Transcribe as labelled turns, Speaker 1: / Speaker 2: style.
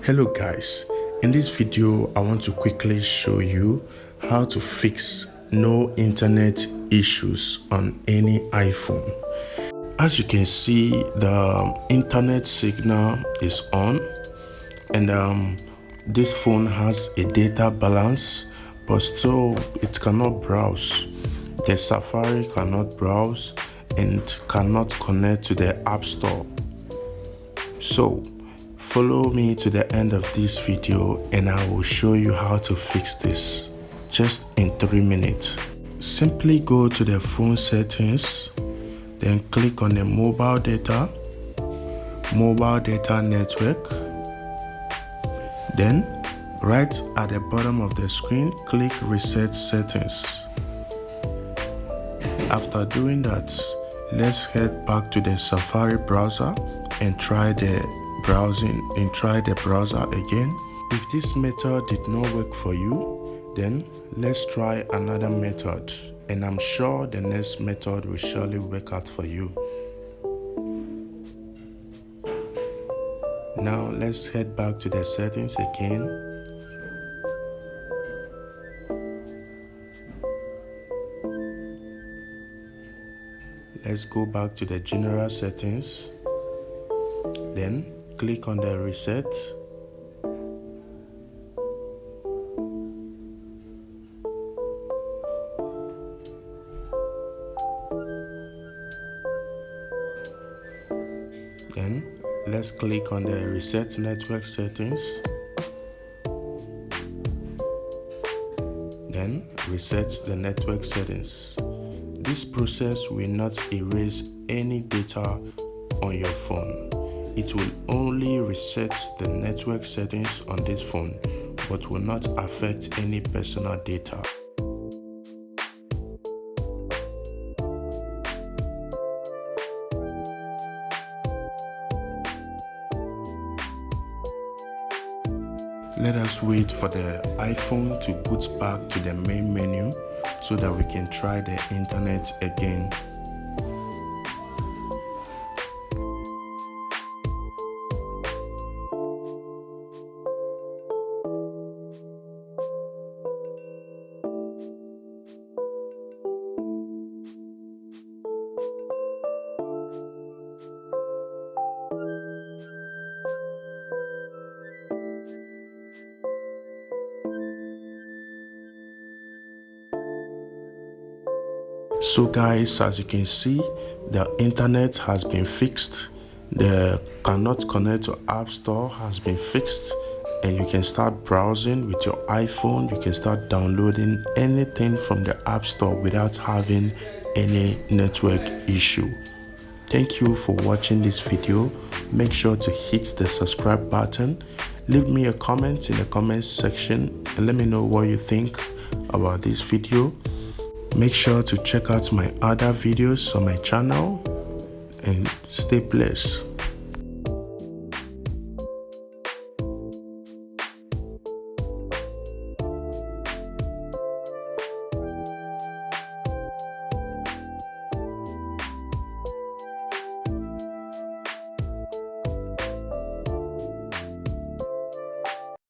Speaker 1: Hello guys, in this video I want to quickly show you how to fix no internet issues on any iPhone. As you can see, the internet signal is on and this phone has a data balance, but still it cannot browse. The Safari cannot browse and cannot connect to the App Store. So follow me to the end of this video and I will show you how to fix this just in 3 minutes. Simply go to the phone settings, then click on the mobile data network. Then right at the bottom of the screen, click reset settings. After doing that, let's head back to the Safari browser and try the browser again. If this method did not work for you, then let's try another method, and I'm sure the next method will surely work out for you. Now let's head back to the settings again. Let's go back to the general settings, then click on the reset. Then let's click on the reset network settings. Then reset the network settings. This process will not erase any data on your phone. It will only reset the network settings on this phone, but will not affect any personal data. Let us wait for the iPhone to boot back to the main menu so that we can try the internet again. So guys, as you can see, the internet has been fixed. The cannot connect to App Store has been fixed, and you can start browsing with your iPhone. You can start downloading anything from the App Store without having any network issue. Thank you for watching this video. Make sure to hit the subscribe button. Leave me a comment in the comments section and let me know what you think about this video. Make sure to check out my other videos on my channel and stay blessed.